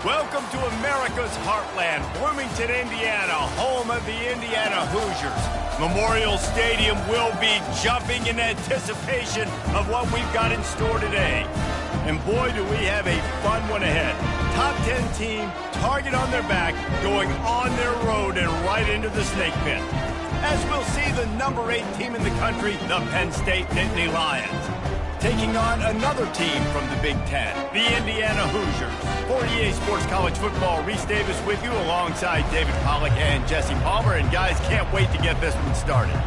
Welcome to America's heartland, Bloomington, Indiana, home of the Indiana Hoosiers. Memorial Stadium will be jumping in anticipation of what we've got in store today. And boy, do we have a fun one ahead. Top 10 team, target on their back, going on their road and right into the snake pit. As we'll see the number 8 team in the country, the Penn State Nittany Lions, taking on another team from the Big Ten, the Indiana Hoosiers. For EA Sports College Football, Reese Davis with you alongside David Pollack and Jesse Palmer. And guys, can't wait to get this one started.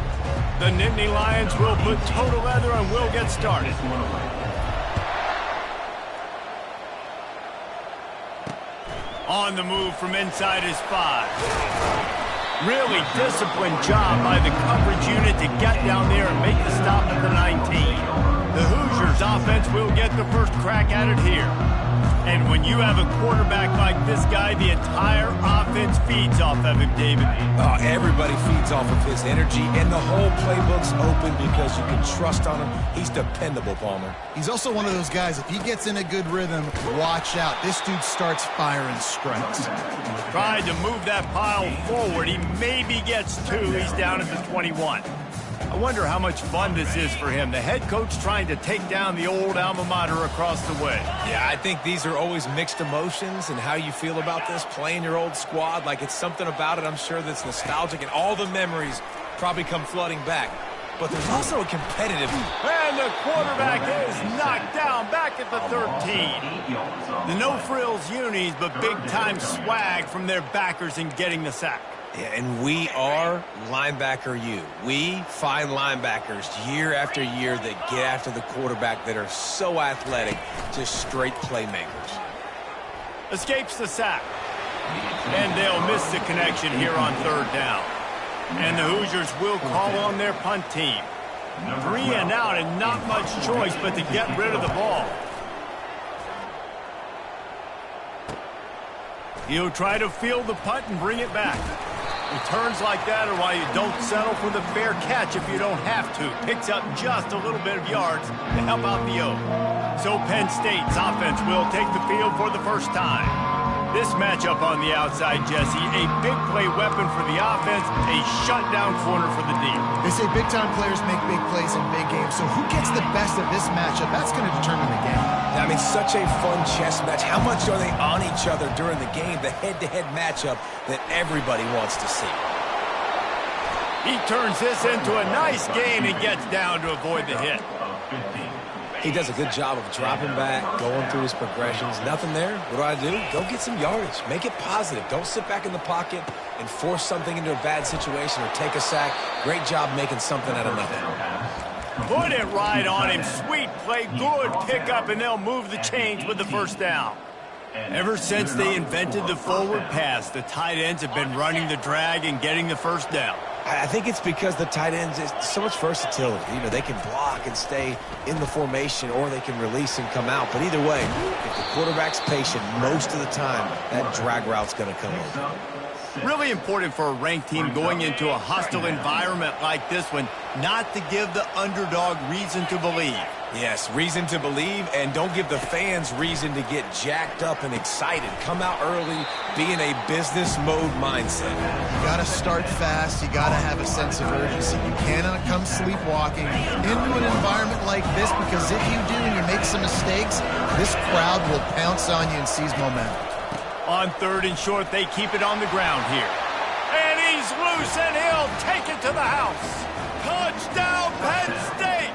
The Nittany Lions will put total leather and we'll get started. On the move from inside his 5. Really disciplined job by the coverage unit to get down there and make the stop at the 19. The Hoosiers offense will get the first crack at it here. And when you have a quarterback like this guy, the entire offense feeds off of him, David. Everybody feeds off of his energy, and the whole playbook's open because you can trust on him. He's dependable, Palmer. He's also one of those guys, if he gets in a good rhythm, watch out. This dude starts firing strikes. Tried to move that pile forward. He maybe gets 2. He's down at the 21. I wonder how much fun this is for him. The head coach trying to take down the old alma mater across the way. Yeah, I think these are always mixed emotions and how you feel about this, playing your old squad. Like, it's something about it, I'm sure, that's nostalgic, and all the memories probably come flooding back. But there's also a competitive... And the quarterback is knocked down back at the 13. The no-frills unis, but big-time swag from their backers in getting the sack. Yeah, and we are linebacker U. We find linebackers year after year that get after the quarterback that are so athletic, just straight playmakers. Escapes the sack. And they'll miss the connection here on 3rd down. And the Hoosiers will call on their punt team. 3 and out and not much choice but to get rid of the ball. He'll try to field the punt and bring it back. Returns like that are why you don't settle for the fair catch if you don't have to. Picks up just a little bit of yards to help out the O. So Penn State's offense will take the field for the first time. This matchup on the outside, Jesse, a big play weapon for the offense, a shutdown corner for the D. They say big-time players make big plays in big games, so who gets the best of this matchup? That's going to determine the game. I mean, such a fun chess match. How much are they on each other during the game? The head-to-head matchup that everybody wants to see. He turns this into a nice gain and gets down to avoid the hit. He does a good job of dropping back, going through his progressions. Nothing there. What do? Go get some yardage. Make it positive. Don't sit back in the pocket and force something into a bad situation or take a sack. Great job making something out of nothing. Put it right on him. Sweet play, good pickup, and they'll move the chains with the first down. Ever since they invented the forward pass, the tight ends have been running the drag and getting the first down. I think it's because the tight ends is so much versatility. You know, they can block and stay in the formation, or they can release and come out. But either way, if the quarterback's patient, most of the time, that drag route's going to come over. Really important for a ranked team going into a hostile environment like this one, not to give the underdog reason to believe. Yes, reason to believe, and don't give the fans reason to get jacked up and excited. Come out early, be in a business mode mindset. You got to start fast. You got to have a sense of urgency. You cannot come sleepwalking into an environment like this, because if you do and you make some mistakes, this crowd will pounce on you and seize momentum. On 3rd and short, they keep it on the ground here. And he's loose, and he'll take it to the house. Touchdown, Penn State!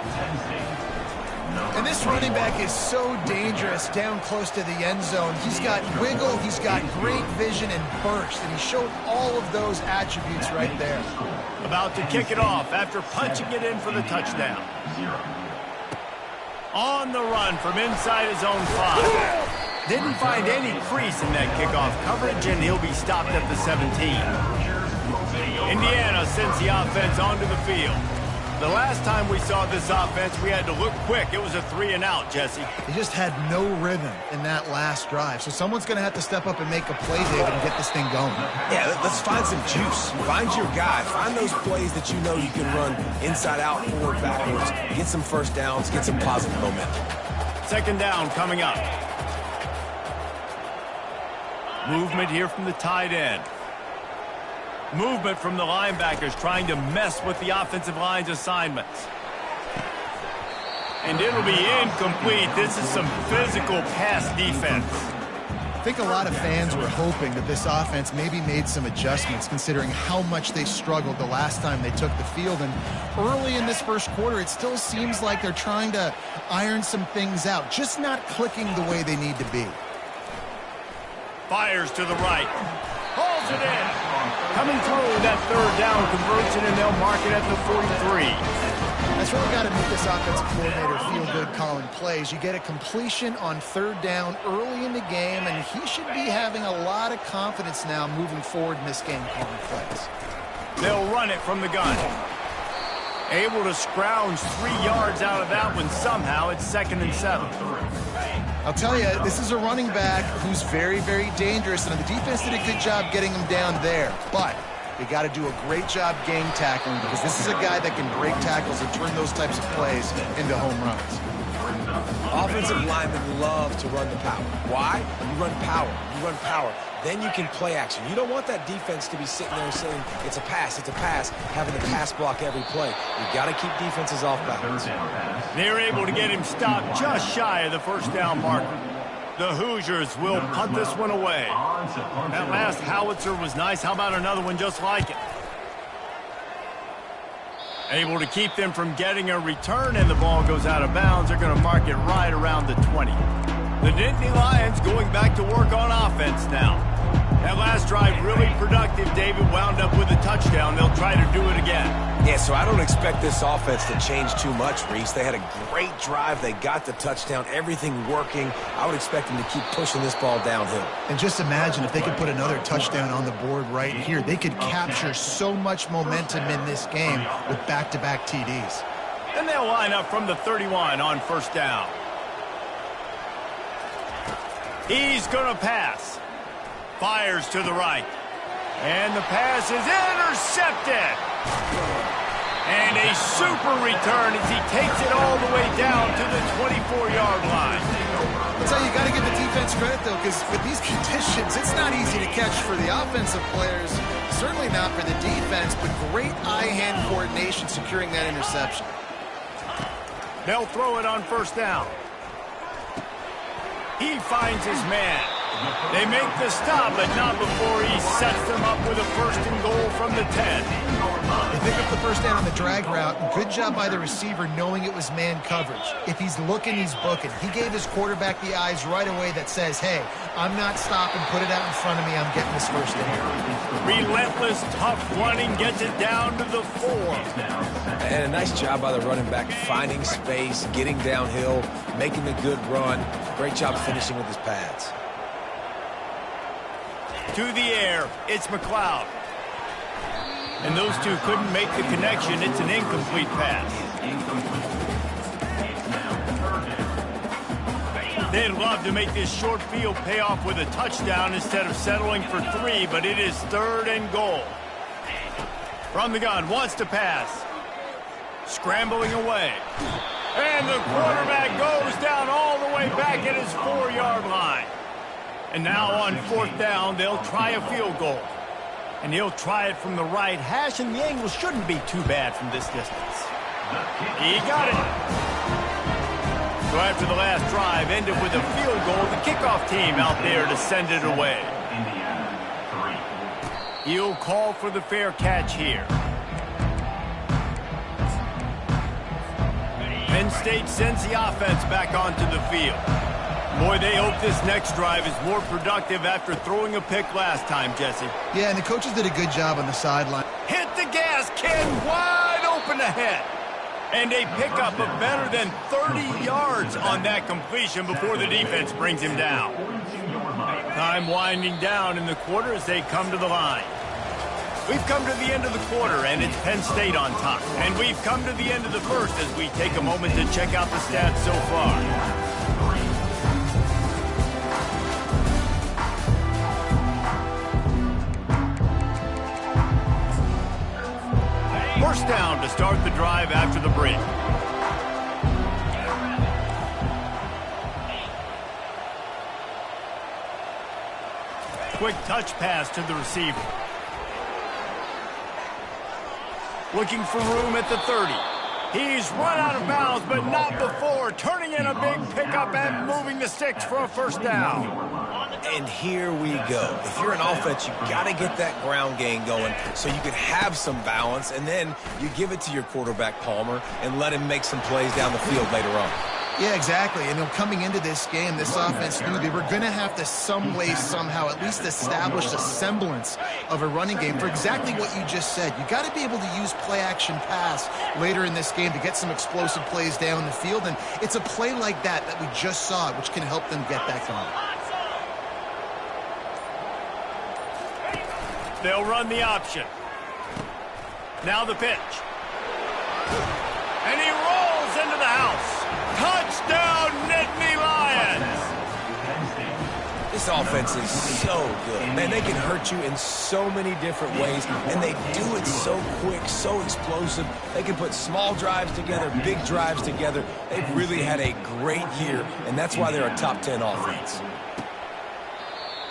And this running back is so dangerous down close to the end zone. He's got wiggle, he's got great vision and burst, and he showed all of those attributes right there. About to kick it off after punching it in for the touchdown. On the run from inside his own 5. Didn't find any crease in that kickoff coverage, and he'll be stopped at the 17. Indiana sends the offense onto the field. The last time we saw this offense, we had to look quick. It was a 3 and out, Jesse. They just had no rhythm in that last drive. So someone's going to have to step up and make a play, David, and get this thing going. Yeah, let's find some juice. Find your guy. Find those plays that you know you can run inside out, forward, backwards. Get some first downs. Get some positive momentum. 2nd down coming up. Movement here from the tight end. Movement from the linebackers trying to mess with the offensive line's assignments. And it'll be incomplete. This is some physical pass defense. I think a lot of fans were hoping that this offense maybe made some adjustments considering how much they struggled the last time they took the field. And early in this first quarter, it still seems like they're trying to iron some things out, just not clicking the way they need to be. Fires to the right. Hauls it in. Coming through that third down conversion, and they'll mark it at the 43. That's really got to make this offensive coordinator feel good calling plays. You get a completion on third down early in the game, and he should be having a lot of confidence now moving forward in this game calling plays. They'll run it from the gun. Able to scrounge 3 yards out of that one somehow. It's 2nd and 7. I'll tell you, this is a running back who's very, very dangerous, and the defense did a good job getting him down there. But they got to do a great job game tackling because this is a guy that can break tackles and turn those types of plays into home runs. Offensive linemen love to run the power. Why? You run power. You run power. Then you can play action. You don't want that defense to be sitting there saying, it's a pass, having to pass block every play. You've got to keep defenses off balance. They're able to get him stopped just shy of the first down marker. The Hoosiers will punt this one away. That last howitzer was nice. How about another one just like it? Able to keep them from getting a return, and the ball goes out of bounds. They're going to mark it right around the 20. The Nittany Lions going back to work on offense now. That last drive really productive. David wound up with a touchdown. They'll try to do it again. Yeah, so I don't expect this offense to change too much, Reese. They had a great drive. They got the touchdown. Everything working. I would expect them to keep pushing this ball downhill. And just imagine if they could put another touchdown on the board right here. They could capture so much momentum in this game with back-to-back TDs. And they'll line up from the 31 on first down. He's going to pass. Fires to the right. And the pass is intercepted. And a super return as he takes it all the way down to the 24-yard line. That's how you got to give the defense credit, though, because with these conditions, it's not easy to catch for the offensive players. Certainly not for the defense, but great eye-hand coordination securing that interception. They'll throw it on first down. He finds his man. They make the stop, but not before he sets them up with a 1st and goal from the 10. They pick up the first down on the drag route. Good job by the receiver knowing it was man coverage. If he's looking, he's booking. He gave his quarterback the eyes right away that says, hey, I'm not stopping. Put it out in front of me. I'm getting this first down. Relentless, tough running gets it down to the 4. And a nice job by the running back, finding space, getting downhill, making a good run. Great job finishing with his pads. To the air, it's McLeod. And those two couldn't make the connection. It's an incomplete pass. They'd love to make this short field pay off with a touchdown instead of settling for 3, but it is 3rd and goal. From the gun, wants to pass. Scrambling away. And the quarterback goes down all the way back at his 4-yard line. And now on 4th down, they'll try a field goal. And he'll try it from the right hash, and the angle shouldn't be too bad from this distance. He got it. So after the last drive ended with a field goal, the kickoff team out there to send it away. He'll call for the fair catch here. Penn State sends the offense back onto the field. Boy, they hope this next drive is more productive after throwing a pick last time, Jesse. Yeah, and the coaches did a good job on the sideline. Hit the gas, Ken, wide open ahead. And a pickup of better than 30 yards on that completion before the defense brings him down. Time winding down in the quarter as they come to the line. We've come to the end of the quarter, and it's Penn State on top. And we've come to the end of the first as we take a moment to check out the stats so far. First down to start the drive after the break. quick touch pass to the receiver. Looking for room at the 30. He's run out of bounds, but not before turning in a big pickup and moving the sticks for a first down. And here we go. If you're an offense, you got to get that ground game going so you can have some balance, and then you give it to your quarterback, Palmer, and let him make some plays down the field later on. Yeah, exactly. And coming into this game, this offense knew they were going to have to some way, somehow, at least establish a semblance of a running game for exactly what you just said. You got to be able to use play-action pass later in this game to get some explosive plays down the field. And it's a play like that we just saw, which can help them get that going. They'll run the option. Now the pitch. And he rolls into the house. Touchdown, Nittany Lions! This offense is so good. Man, they can hurt you in so many different ways, and they do it so quick, so explosive. They can put small drives together, big drives together. They've really had a great year, and that's why they're a top 10 offense.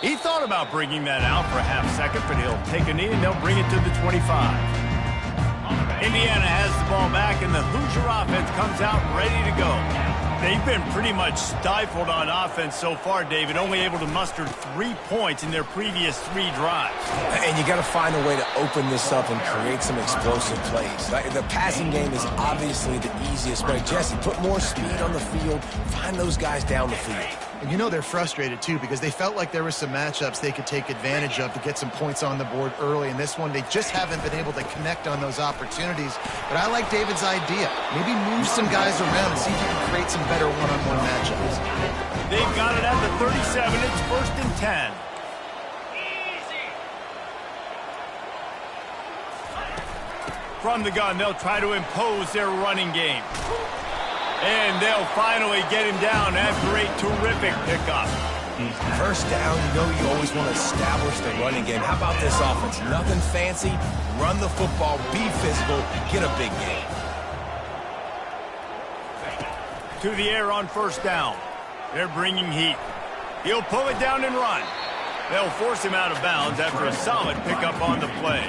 He thought about bringing that out for a half second, but he'll take a knee and they'll bring it to the 25. Indiana has the ball back, and the Hoosier offense comes out ready to go. They've been pretty much stifled on offense so far, David, only able to muster 3 points in their previous 3 drives. And you got to find a way to open this up and create some explosive plays. The passing game is obviously the easiest way. Jesse, put more speed on the field. Find those guys down the field. And you know they're frustrated, too, because they felt like there were some matchups they could take advantage of to get some points on the board early. In this one, they just haven't been able to connect on those opportunities. But I like David's idea. Maybe move some guys around and see if you can create some better one-on-one matchups. They've got it at the 37. It's 1st and 10. From the gun, they'll try to impose their running game. And they'll finally get him down after a terrific pickup. First down, you always want to establish the running game. How about this offense? Nothing fancy. Run the football, be physical, get a big gain. To the air on first down. They're bringing heat. He'll pull it down and run. They'll force him out of bounds after a solid pickup on the play.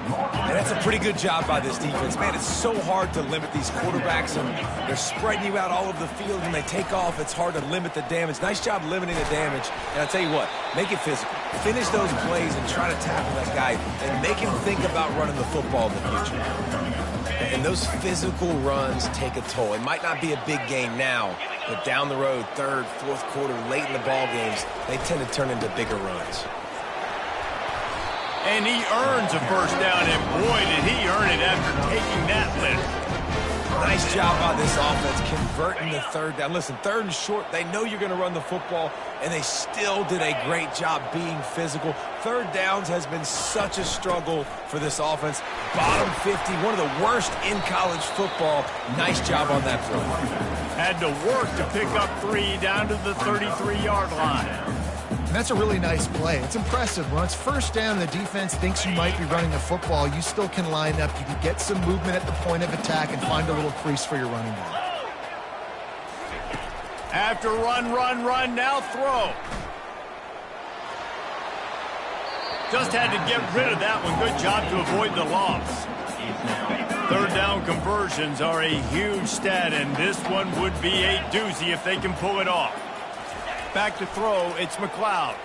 And that's a pretty good job by this defense. Man, it's so hard to limit these quarterbacks, and they're spreading you out all over the field. When they take off, it's hard to limit the damage. Nice job limiting the damage. And I'll tell you what, make it physical. Finish those plays and try to tackle that guy and make him think about running the football in the future. And those physical runs take a toll. It might not be a big game now, but down the road, 3rd, 4th quarter, late in the ball games, they tend to turn into bigger runs. And he earns a first down, and boy, did he earn it after taking that lift. Nice job by this offense converting the 3rd down. Listen, 3rd and short, they know you're going to run the football, and they still did a great job being physical. 3rd downs has been such a struggle for this offense. Bottom 50, one of the worst in college football. Nice job on that front. Had to work to pick up 3 down to the 33-yard line. And that's a really nice play. It's impressive. When it's first down, the defense thinks you might be running the football. You still can line up. You can get some movement at the point of attack and find a little crease for your running back. After run, now throw. Just had to get rid of that one. Good job to avoid the loss. 3rd down conversions are a huge stat, and this one would be a doozy if they can pull it off. Back to throw, it's McLeod.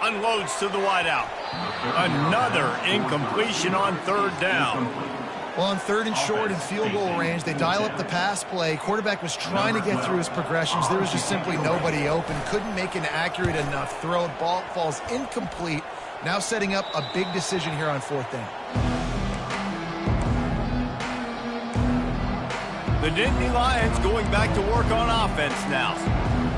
Unloads to the wideout. Another incompletion on 3rd down. Well, on 3rd and short and field goal range, they dial up the pass play. Quarterback was trying to get through his progressions. There was just simply nobody open. Couldn't make an accurate enough throw. Ball falls incomplete. Now setting up a big decision here on 4th down. The Nittany Lions going back to work on offense now.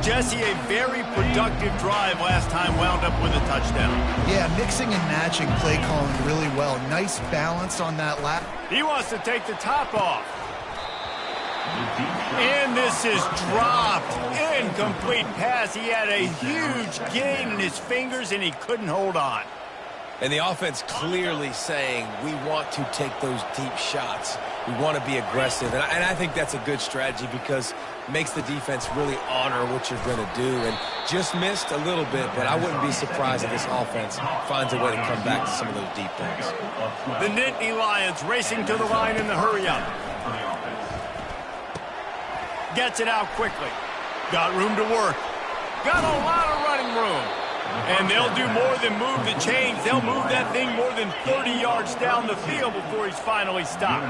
Jesse, a very productive drive last time, wound up with a touchdown. Yeah, mixing and matching play calling really well. Nice balance on that lap. He wants to take the top off. And this is dropped. Incomplete pass. He had a huge gain in his fingers, and he couldn't hold on. And the offense clearly saying, we want to take those deep shots. We want to be aggressive. And I think that's a good strategy because it makes the defense really honor what you're going to do. And just missed a little bit, but I wouldn't be surprised if this offense finds a way to come back to some of those deep things. The Nittany Lions racing to the line in the hurry-up. Gets it out quickly. Got room to work. Got a lot of running room. And they'll do more than move the chains. They'll move that thing more than 30 yards down the field before he's finally stopped.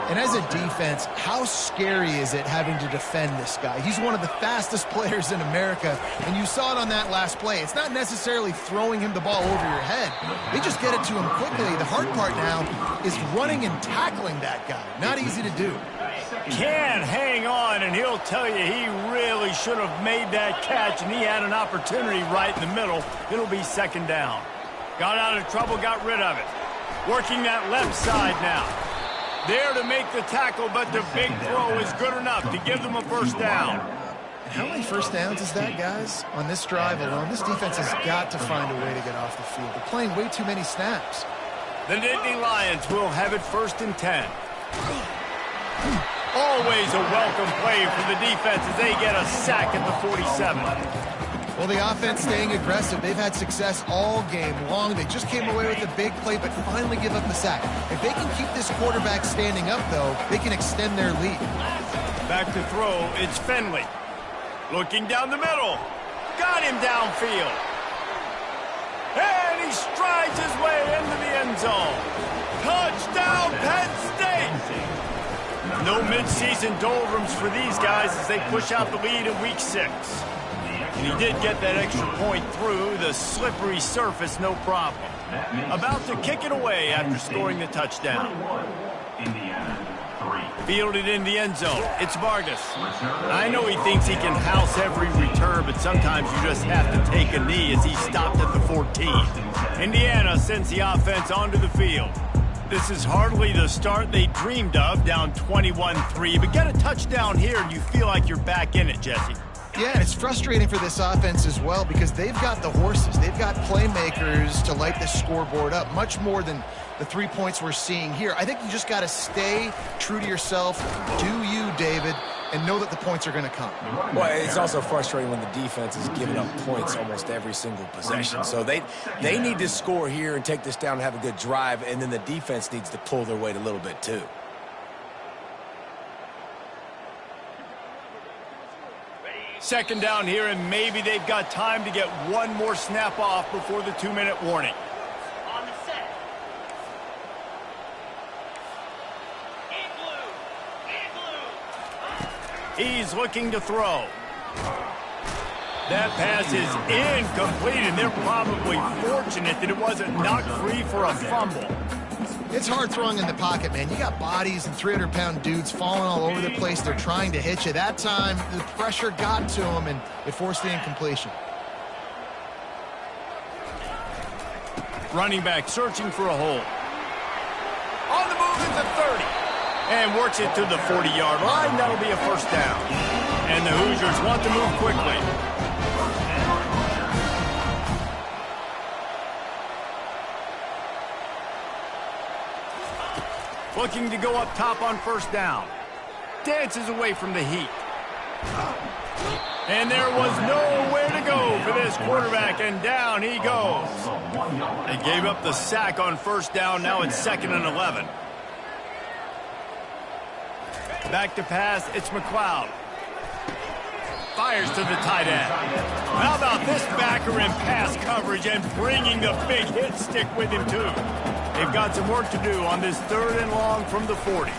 And as a defense, how scary is it having to defend this guy? He's one of the fastest players in America, and you saw it on that last play. It's not necessarily throwing him the ball over your head. They just get it to him quickly. The hard part now is running and tackling that guy. Not easy to do. Can hang on, and he'll tell you he really should have made that catch, and he had an opportunity right in the middle. It'll be second down. Got out of trouble, got rid of it. Working that left side now. There to make the tackle, but the big throw is good enough to give them a first down. How many first downs is that, guys, on this drive alone? This defense has got to find a way to get off the field. They're playing way too many snaps. The Nittany Lions will have it 1st and 10. Always a welcome play for the defense as they get a sack at the 47. Well, the offense staying aggressive. They've had success all game long. They just came away with a big play, but finally give up the sack. If they can keep this quarterback standing up, though, they can extend their lead. Back to throw, it's Finley. Looking down the middle. Got him downfield. And he strides his way into the end zone. Touchdown, Penn State! No midseason doldrums for these guys as they push out the lead in Week 6. And he did get that extra point through the slippery surface, no problem. About to kick it away after scoring the touchdown. Fielded in the end zone. It's Vargas. I know he thinks he can house every return, but sometimes you just have to take a knee as he stopped at the 14. Indiana sends the offense onto the field. This is hardly the start they dreamed of, down 21-3, but get a touchdown here and you feel like you're back in it, Jesse. Yeah, and it's frustrating for this offense as well because they've got the horses. They've got playmakers to light this scoreboard up, much more than the 3 points we're seeing here. I think you just got to stay true to yourself, do you, David, and know that the points are going to come. Well, it's also frustrating when the defense is giving up points almost every single possession. So they need to score here and take this down and have a good drive, and then the defense needs to pull their weight a little bit too. Second down here, and maybe they've got time to get one more snap off before the 2-minute warning. On the set. In blue. He's looking to throw. That pass is incomplete, and they're probably fortunate that it wasn't knocked free for a fumble. It's hard throwing in the pocket, man. You got bodies and 300-pound dudes falling all over the place. They're trying to hit you. That time, the pressure got to them, and it forced the incompletion. Running back searching for a hole. On the move at the 30. And works it to the 40-yard line. That'll be a first down. And the Hoosiers want to move quickly. Looking to go up top on first down. Dances away from the heat. And there was nowhere to go for this quarterback, and down he goes. They gave up the sack on first down. Now it's 2nd and 11. Back to pass. It's McLeod. Fires to the tight end. How about this backer in pass coverage and bringing the big hit stick with him, too? They've got some work to do on this 3rd and long from the 40.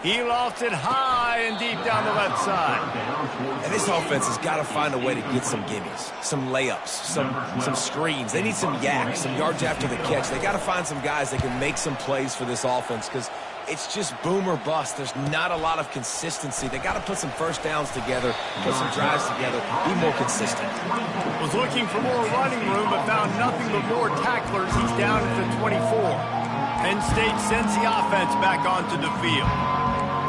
He lofts it high and deep down the left side. And this offense has got to find a way to get some gimmies, some layups, some screens. They need some yaks, some yards after the catch. They got to find some guys that can make some plays for this offense because it's just boom or bust. There's not a lot of consistency. They got to put some first downs together, put some drives together, be more consistent. Was looking for more running room, but found nothing but more tacklers. He's down at the 24. Penn State sends the offense back onto the field.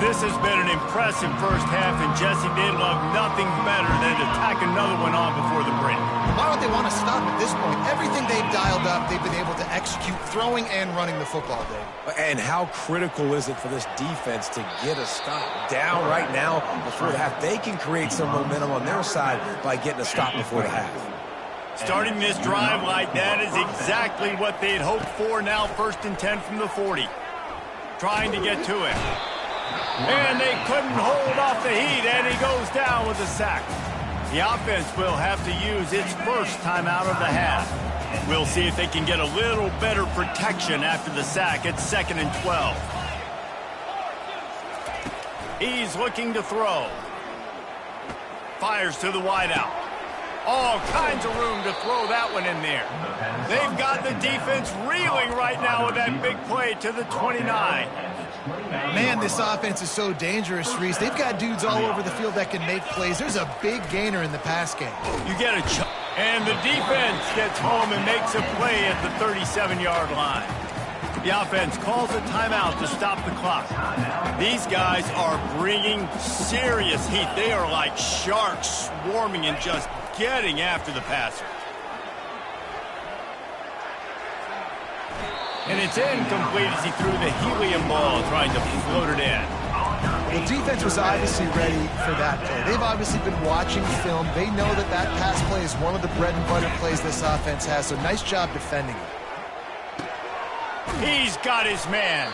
This has been an impressive first half, and Jesse, they'd love nothing better than to tack another one on before the break. Why don't they want to stop at this point? Everything they've dialed up, they've been able to execute throwing and running the football, Dave. And how critical is it for this defense to get a stop down right now before the half? They can create some momentum on their side by getting a stop before the half. Starting this drive like that is exactly what they'd hoped for. Now 1st and 10 from the 40. Trying to get to it. And they couldn't hold off the heat, and he goes down with a sack. The offense will have to use its first timeout of the half. We'll see if they can get a little better protection after the sack at 2nd and 12. He's looking to throw. Fires to the wideout. All kinds of room to throw that one in there. They've got the defense reeling right now with that big play to the 29. Man, this offense is so dangerous, Reese. They've got dudes all over the field that can make plays. There's a big gainer in the pass game. You get a and the defense gets home and makes a play at the 37-yard line. The offense calls a timeout to stop the clock. These guys are bringing serious heat. They are like sharks swarming and just getting after the passer. And it's incomplete as he threw the helium ball trying to float it in. The defense was obviously ready for that play. They've obviously been watching film. They know that that pass play is one of the bread and butter plays this offense has, so nice job defending it. He's got his man,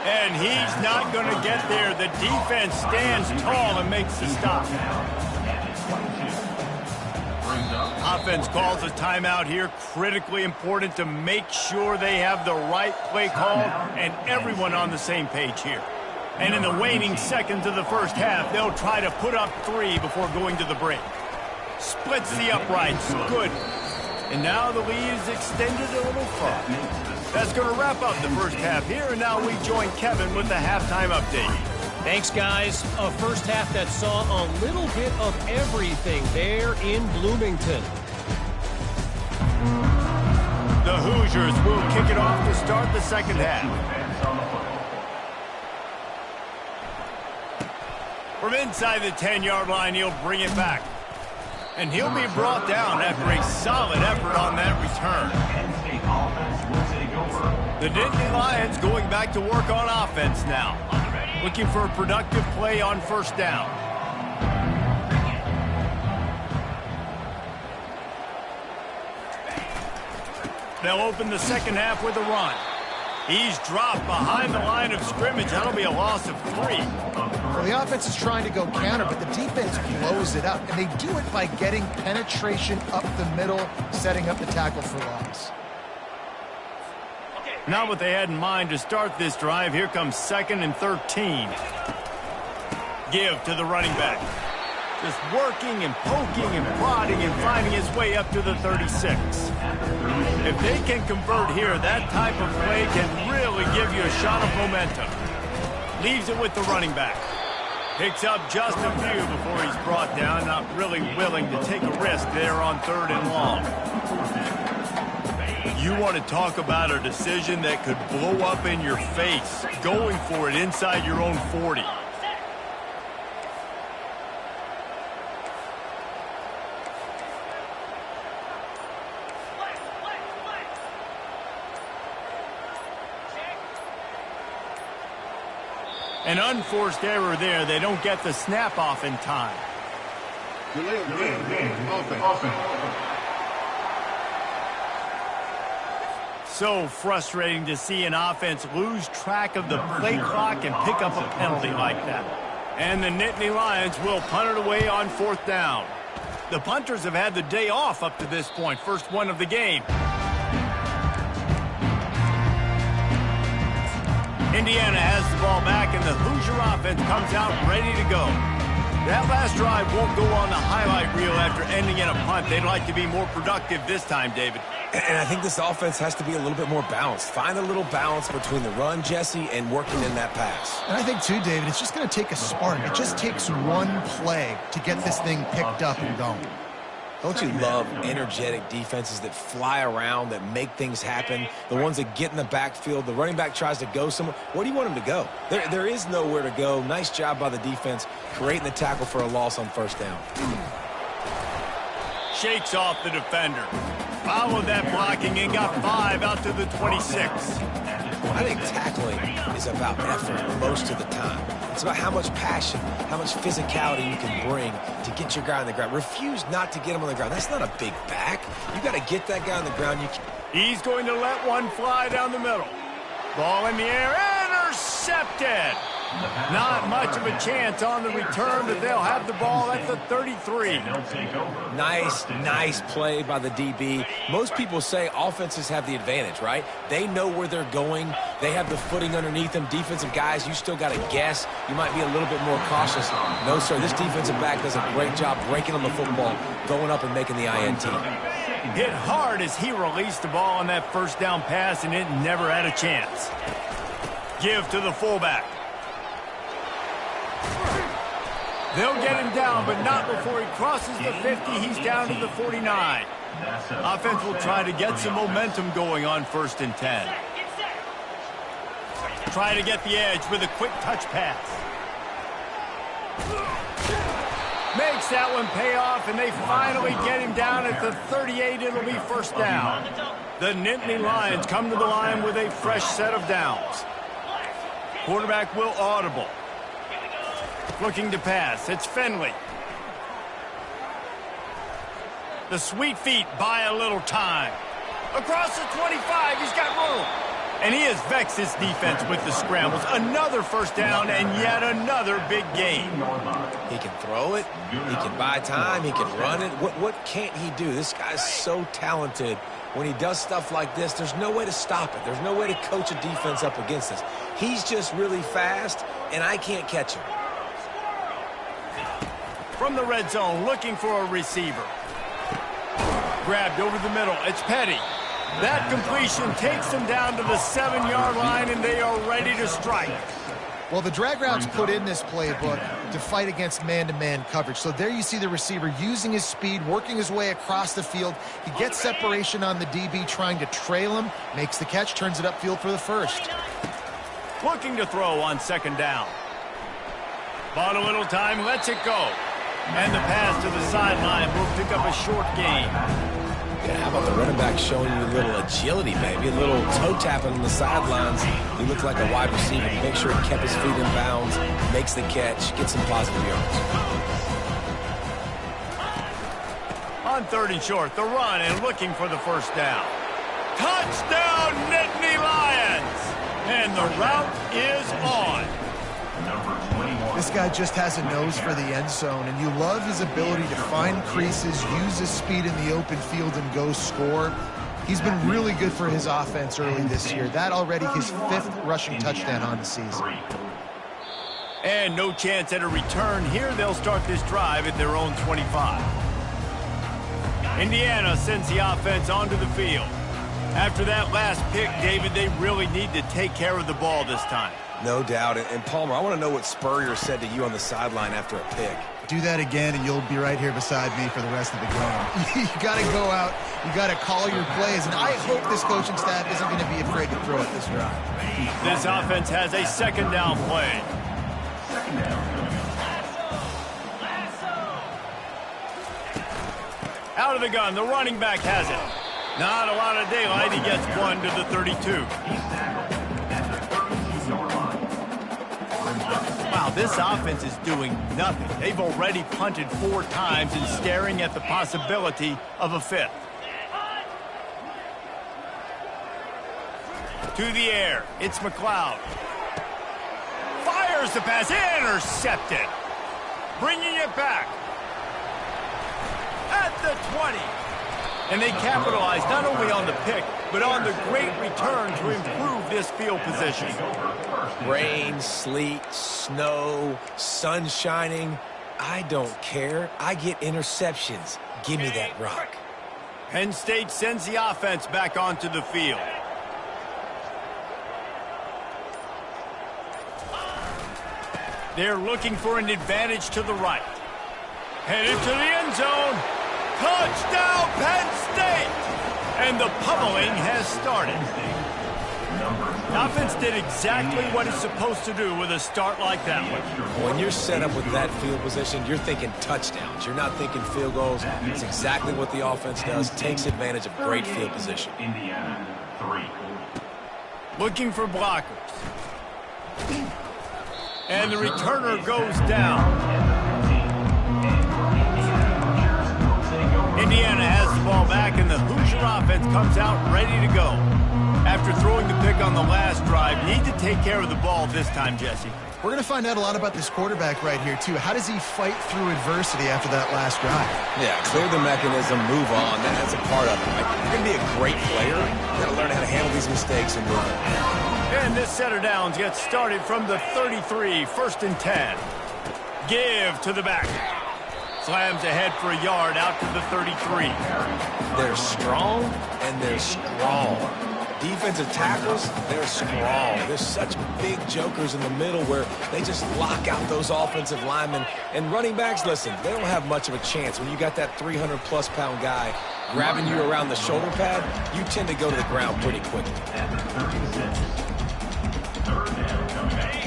and he's not going to get there. The defense stands tall and makes the stop. Offense calls a timeout here. Critically important to make sure they have the right play call and everyone on the same page here. And in the waning seconds of the first half, they'll try to put up 3 before going to the break. Splits the uprights. Good. And now the lead is extended a little far. That's going to wrap up the first half here, and now we join Kevin with the halftime update. Thanks, guys. A first half that saw a little bit of everything there in Bloomington. The Hoosiers will kick it off to start the second half. From inside the 10-yard line, he'll bring it back. And he'll be brought down after a solid effort on that return. The Nittany Lions going back to work on offense now. Looking for a productive play on first down. They'll open the second half with a run. He's dropped behind the line of scrimmage. That'll be a loss of 3. Well, the offense is trying to go counter, but the defense blows it up. And they do it by getting penetration up the middle, setting up the tackle for loss. Not what they had in mind to start this drive. Here comes 2nd and 13. Give to the running back. Just working and poking and prodding and finding his way up to the 36. If they can convert here, that type of play can really give you a shot of momentum. Leaves it with the running back. Picks up just a few before he's brought down. Not really willing to take a risk there on 3rd and long. You want to talk about a decision that could blow up in your face. Going for it inside your own 40. An unforced error there. They don't get the snap off in time. So frustrating to see an offense lose track of the play clock and pick up a penalty like that. And the Nittany Lions will punt it away on 4th down. The punters have had the day off up to this point. First one of the game. Indiana has the ball back, and the Hoosier offense comes out ready to go. That last drive won't go on the highlight reel after ending in a punt. They'd like to be more productive this time, David. And I think this offense has to be a little bit more balanced. Find a little balance between the run, Jesse, and working in that pass. And I think, too, David, it's just going to take a spark. It just takes one play to get this thing picked up and going. Don't you love energetic defenses that fly around, that make things happen, the ones that get in the backfield? The running back tries to go somewhere. Where do you want him to go? There is nowhere to go. Nice job by the defense creating the tackle for a loss on first down. Shakes off the defender. Followed that blocking and got 5 out to the 26. Well, I think tackling is about effort most of the time. It's about how much passion, how much physicality you can bring to get your guy on the ground. Refuse not to get him on the ground. That's not a big back. You got to get that guy on the ground. He's going to let one fly down the middle. Ball in the air, intercepted. Not much of a chance on the return, but they'll have the ball at the 33. Nice play by the DB. Most people say offenses have the advantage, right? They know where they're going. They have the footing underneath them. Defensive guys, you still got to guess. You might be a little bit more cautious. No, sir, this defensive back does a great job breaking on the football, going up and making the INT. Hit hard as he released the ball on that first down pass, and it never had a chance. Give to the fullback. They'll get him down, but not before he crosses the 50. He's down to the 49. Offense will try to get some momentum going on 1st and 10. Try to get the edge with a quick touch pass. Makes that one pay off, and they finally get him down at the 38. It'll be first down. The Nittany Lions come to the line with a fresh set of downs. Quarterback will audible. Looking to pass. It's Finley. The sweet feet buy a little time. Across the 25, he's got room. And he has vexed his defense with the scrambles. Another first down and yet another big gain. He can throw it. He can buy time. He can run it. What can't he do? This guy's so talented. When he does stuff like this, there's no way to stop it. There's no way to coach a defense up against this. He's just really fast, and I can't catch him. From the red zone, looking for a receiver. Grabbed over the middle. It's Petty. That completion takes them down to the 7-yard line, and they are ready to strike. Well, the drag routes put in this playbook to fight against man-to-man coverage. So there you see the receiver using his speed, working his way across the field. He gets separation on the DB, trying to trail him, makes the catch, turns it upfield for the first. Looking to throw on 2nd down. Bought a little time, lets it go. And the pass to the sideline will pick up a short gain. Yeah, how about the running back showing you a little agility, maybe a little toe tapping on the sidelines. He looked like a wide receiver. Make sure he kept his feet in bounds, makes the catch, gets some positive yards. On 3rd and short, the run and looking for the first down. Touchdown, Nittany Lions! And the route is on. This guy just has a nose for the end zone, and you love his ability to find creases, use his speed in the open field, and go score. He's been really good for his offense early this year. That already his 5th rushing touchdown on the season. And no chance at a return here. They'll start this drive at their own 25. Indiana sends the offense onto the field. After that last pick, David, they really need to take care of the ball this time. No doubt. And Palmer, I want to know what Spurrier said to you on the sideline after a pick. Do that again, and you'll be right here beside me for the rest of the game. You got to go out. You got to call your plays. And I hope this coaching staff isn't going to be afraid to throw it this drive. This offense has a 2nd down play. Out of the gun, the running back has it. Not a lot of daylight. He gets one to the 32. Wow, this offense is doing nothing. They've already punted 4 times and staring at the possibility of a 5th. To the air, it's McLeod. Fires the pass, intercepted. Bringing it back. At the 20. And they capitalize not only on the pick, but on the great return to improve this field position. Rain, sleet, snow, sun shining. I don't care. I get interceptions. Give me that rock. Penn State sends the offense back onto the field. They're looking for an advantage to the right. Headed to the end zone. Touchdown, Penn State! And the pummeling has started. The offense did exactly what it's supposed to do with a start like that one. When you're set up with that field position, you're thinking touchdowns. You're not thinking field goals. It's exactly what the offense does. Takes advantage of great field position. Indiana, 3. Looking for blockers. And the returner goes down. Indiana has the ball back, and the Hoosier offense comes out ready to go. After throwing the pick on the last drive, you need to take care of the ball this time, Jesse. We're going to find out a lot about this quarterback right here, too. How does he fight through adversity after that last drive? Yeah, clear the mechanism, move on. That's a part of it, right? You're going to be a great player. You've got to learn how to handle these mistakes and move on. And this set of downs gets started from the 33, 1st and 10. Give to the back. Slams ahead for a yard out to the 33. They're strong, and they're strong. Defensive tackles, they're strong. There's such big jokers in the middle where they just lock out those offensive linemen. And running backs, listen, they don't have much of a chance. When you got that 300-plus pound guy grabbing you around the shoulder pad, you tend to go to the ground pretty quickly.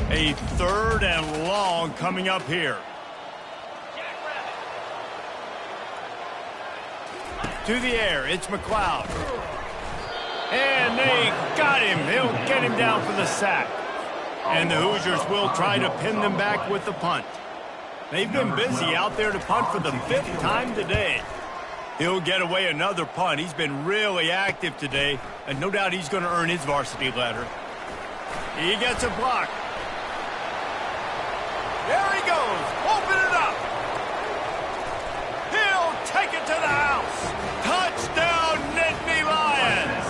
A 3rd and long coming up here. To the air, it's McLeod. And they got him. He'll get him down for the sack. And the Hoosiers will try to pin them back with the punt. They've been busy out there to punt for the 5th time today. He'll get away another punt. He's been really active today, and no doubt he's going to earn his varsity letter. He gets a block. There he goes. Open it up. He'll take it to the house. Touchdown, Nittany Lions.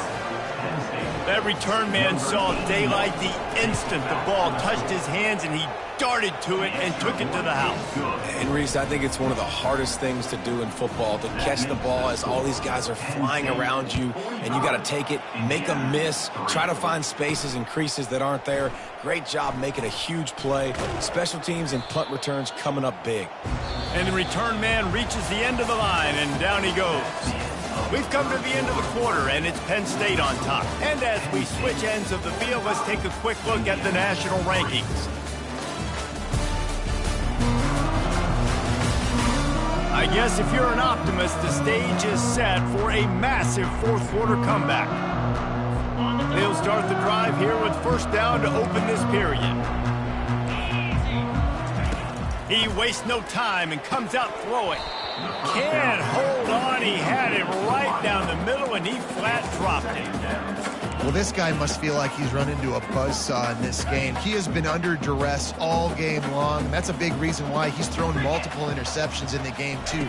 That return man saw daylight the instant the ball touched his hands, and he darted to it and took it to the house. And Reese, I think it's one of the hardest things to do in football, to catch the ball as all these guys are flying around you, and you got to take it, make a miss, try to find spaces and creases that aren't there. Great job making a huge play. Special teams and punt returns coming up big. And the return man reaches the end of the line, and down he goes. We've come to the end of the quarter, and it's Penn State on top. And as we switch ends of the field, let's take a quick look at the national rankings. I guess if you're an optimist, the stage is set for a massive 4th quarter comeback. They'll start the drive here with 1st down to open this period. He wastes no time and comes out throwing. Can't hold on. He had it right down the middle, and he flat dropped it. Well, this guy must feel like he's run into a buzzsaw in this game. He has been under duress all game long. That's a big reason why he's thrown multiple interceptions in the game, too.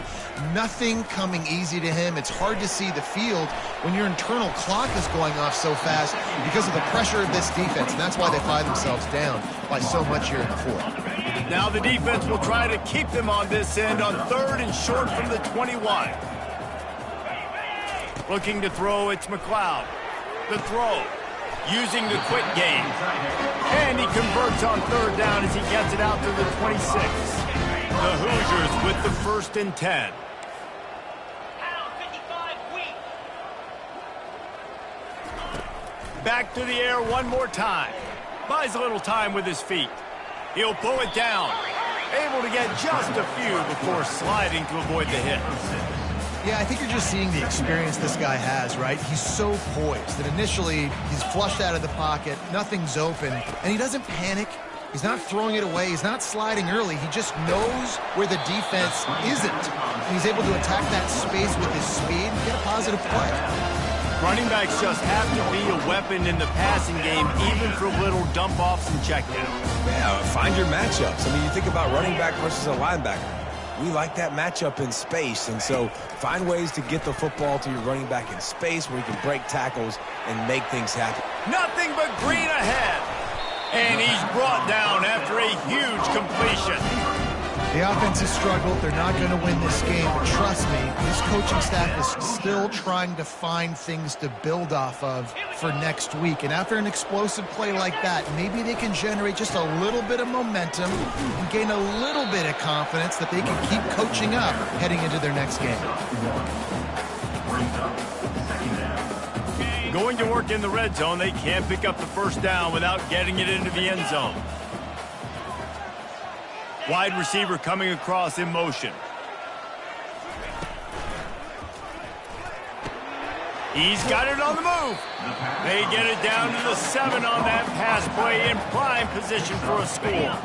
Nothing coming easy to him. It's hard to see the field when your internal clock is going off so fast because of the pressure of this defense, and that's why they find themselves down by so much here in the 4th. Now the defense will try to keep them on this end on 3rd and short from the 21. Looking to throw, it's McLeod. The throw, using the quick game. And he converts on 3rd down as he gets it out to the 26. The Hoosiers with the 1st and 10. Back to the air one more time. Buys a little time with his feet. He'll pull it down. Able to get just a few before sliding to avoid the hit. Yeah, I think you're just seeing the experience this guy has, right? He's so poised that initially he's flushed out of the pocket, nothing's open, and he doesn't panic. He's not throwing it away. He's not sliding early. He just knows where the defense isn't. And he's able to attack that space with his speed and get a positive play. Running backs just have to be a weapon in the passing game, even for little dump-offs and checkdowns. Yeah, find your matchups. I mean, you think about running back versus a linebacker. We like that matchup in space, and so find ways to get the football to your running back in space where you can break tackles and make things happen. Nothing but green ahead. And he's brought down after a huge completion. The offense has struggled. They're not going to win this game. But trust me, this coaching staff is still trying to find things to build off of for next week. And after an explosive play like that, maybe they can generate just a little bit of momentum and gain a little bit of confidence that they can keep coaching up heading into their next game. Going to work in the red zone, they can't pick up the first down without getting it into the end zone. Wide receiver coming across in motion. He's got it on the move. They get it down to the 7 on that pass play in prime position for a score.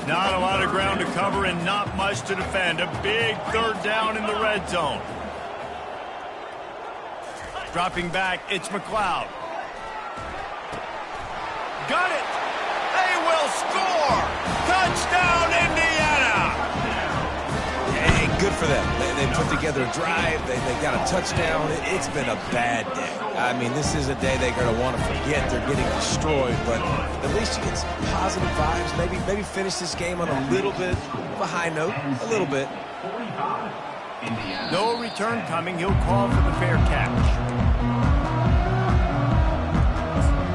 Not a lot of ground to cover and not much to defend. A big third down in the red zone. Dropping back, it's McLeod. Got it! They will score! Touchdown, Indiana! Hey, good for them. They put together a drive. They got a touchdown. It's been a bad day. I mean, this is a day they're going to want to forget. They're getting destroyed, but at least you get some positive vibes. Maybe finish this game on a little bit of a high note. A little bit. No return coming. He'll call for the fair catch.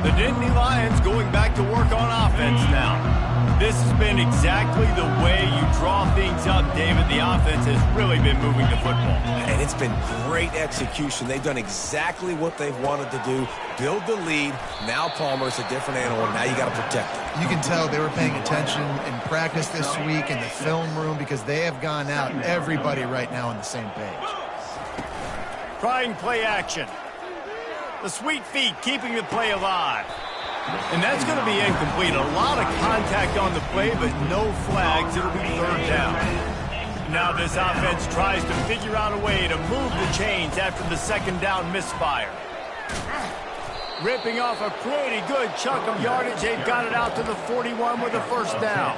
The Nittany Lions going back to work on offense now. This has been exactly the way you draw things up, David. The offense has really been moving the football. And it's been great execution. They've done exactly what they've wanted to do. Build the lead. Now Palmer's a different animal. Now you got to protect it. You can tell they were paying attention in practice this week in the film room because they have gone out, everybody right now on the same page. Trying play action. The sweet feet keeping the play alive. And that's going to be incomplete. A lot of contact on the play, but no flags. It'll be third down. Now this offense tries to figure out a way to move the chains after the second down misfire. Ripping off a pretty good chunk of yardage. They've got it out to the 41 with a first down.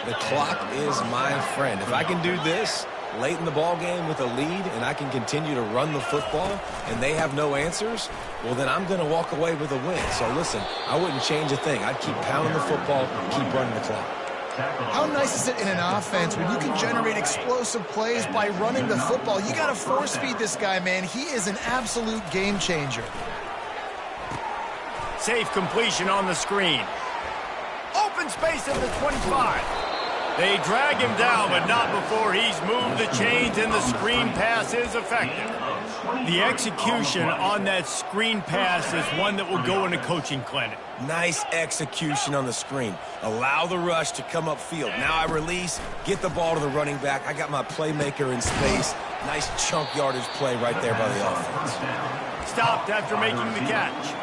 The clock is my friend. If I can do this late in the ball game with a lead and I can continue to run the football and they have no answers, well, then I'm going to walk away with a win. So listen, I wouldn't change a thing. I'd keep pounding the football, keep running the clock. How nice is it in an offense when you can generate explosive plays by running the football? You got to force feed this guy, man. He is an absolute game changer. Safe completion on the screen. Open space at the 25. They drag him down, but not before he's moved the chains, and the screen pass is effective. The execution on that screen pass is one that will go in a coaching clinic. Nice execution on the screen. Allow the rush to come upfield. Now I release, get the ball to the running back. I got my playmaker in space. Nice chunk yardage play right there by the offense. Stopped after making the catch.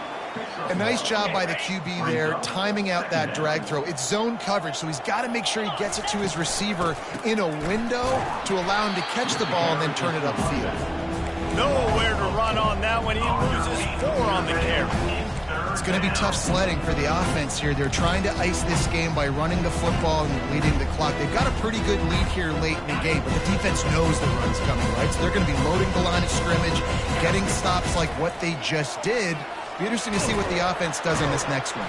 A nice job by the QB there, timing out that drag throw. It's zone coverage, so he's got to make sure he gets it to his receiver in a window to allow him to catch the ball and then turn it upfield. Nowhere to run on that one. He loses 4 on the carry. It's going to be tough sledding for the offense here. They're trying to ice this game by running the football and leading the clock. They've got a pretty good lead here late in the game, but the defense knows the run's coming, right? So they're going to be loading the line of scrimmage, getting stops like what they just did. Be interesting to see what the offense does on this next one.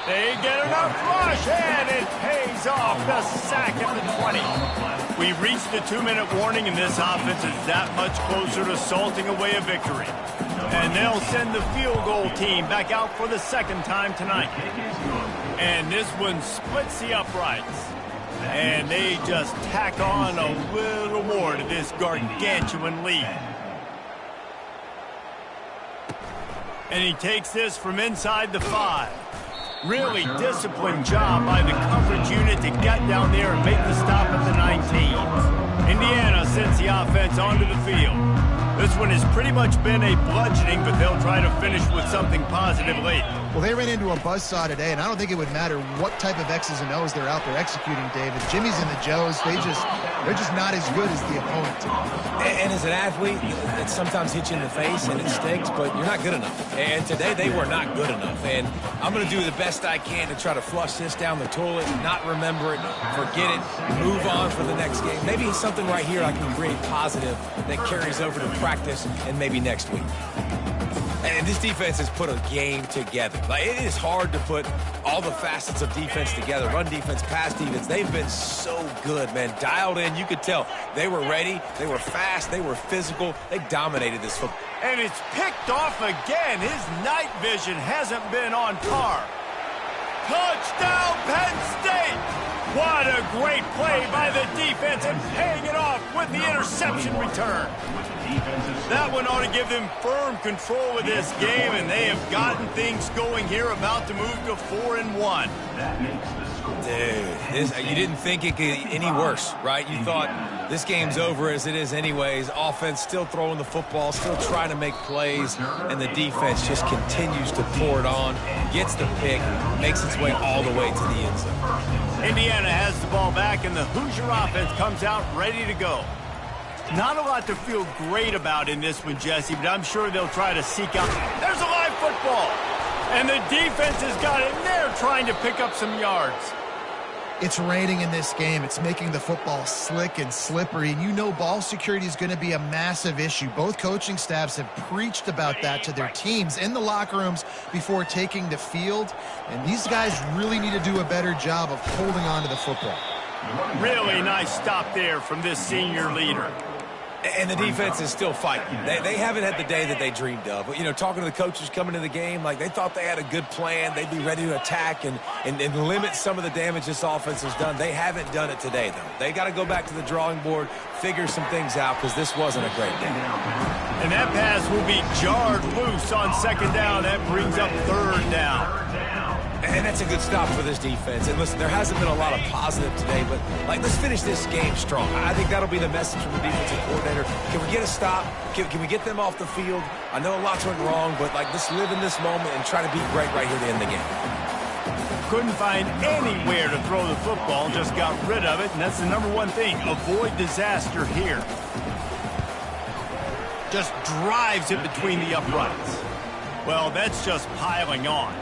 They get enough rush, and it pays off. The sack at the 20. We've reached the 2-minute warning, and this offense is that much closer to salting away a victory. And they'll send the field goal team back out for the second time tonight. And this one splits the uprights. And they just tack on a little more to this gargantuan lead. And he takes this from inside the 5. Really disciplined job by the coverage unit to get down there and make the stop at the 19. Indiana sends the offense onto the field. This one has pretty much been a bludgeoning, but they'll try to finish with something positive late. Well, they ran into a buzzsaw today, and I don't think it would matter what type of X's and O's they're out there executing, David. Jimmy's and the Joes, they're just not as good as the opponent. And as an athlete, it sometimes hits you in the face and it stinks, but you're not good enough. And today they were not good enough. And I'm going to do the best I can to try to flush this down the toilet, not remember it, forget it, move on for the next game. Maybe it's something right here I can create positive that carries over to practice and maybe next week. And this defense has put a game together. Like, it is hard to put all the facets of defense together, run defense, pass defense. They've been so good, man. Dialed in, you could tell. They were ready, they were fast, they were physical. They dominated this football. And it's picked off again. His night vision hasn't been on par. Touchdown, Penn State! What a great play by the defense and paying it off with the interception return. That one ought to give them firm control of this game, and they have gotten things going here, about to move to 4-1. Dude, you didn't think it could get any worse, right? You thought this game's over as it is anyways. Offense still throwing the football, still trying to make plays, and the defense just continues to pour it on, gets the pick, makes its way all the way to the end zone. Indiana has the ball back, and the Hoosier offense comes out ready to go. Not a lot to feel great about in this one, Jesse, but I'm sure they'll try to seek out. There's a live football, and the defense has got it, and they're trying to pick up some yards. It's raining in this game. It's making the football slick and slippery, and you know ball security is going to be a massive issue. Both coaching staffs have preached about that to their teams in the locker rooms before taking the field, and these guys really need to do a better job of holding on to the football. Really nice stop there from this senior leader. And the defense is still fighting. They haven't had the day that they dreamed of. But, you know, talking to the coaches coming to the game, like they thought they had a good plan. They'd be ready to attack and limit some of the damage this offense has done. They haven't done it today, though. They got to go back to the drawing board, figure some things out, because this wasn't a great day. And that pass will be jarred loose on second down. That brings up third down. And that's a good stop for this defense. And listen, there hasn't been a lot of positive today, but like, let's finish this game strong. I think that'll be the message from the defensive coordinator. Can we get a stop? Can we get them off the field? I know a lot's went wrong, but like, let's live in this moment and try to be great right here to end the game. Couldn't find anywhere to throw the football, just got rid of it, and that's the number one thing. Avoid disaster here. Just drives it between the uprights. Well, that's just piling on.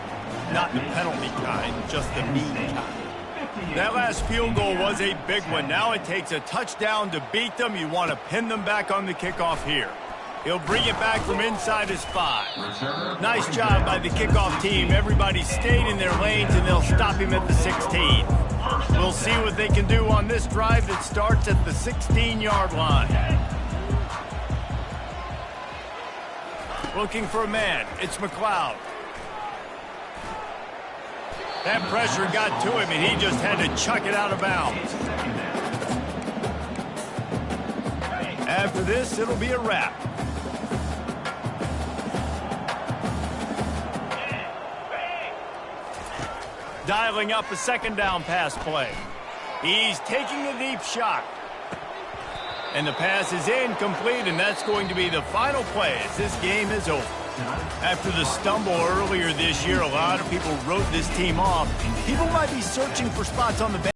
Not the penalty kind, just the mean kind. That last field goal was a big one. Now it takes a touchdown to beat them. You want to pin them back on the kickoff here. He'll bring it back from inside his 5. Nice job by the kickoff team. Everybody stayed in their lanes, and they'll stop him at the 16. We'll see what they can do on this drive that starts at the 16-yard line. Looking for a man. It's McLeod. That pressure got to him, and he just had to chuck it out of bounds. After this, it'll be a wrap. Dialing up a second down pass play. He's taking a deep shot. And the pass is incomplete, and that's going to be the final play as this game is over. After the stumble earlier this year, a lot of people wrote this team off. People might be searching for spots on the bench.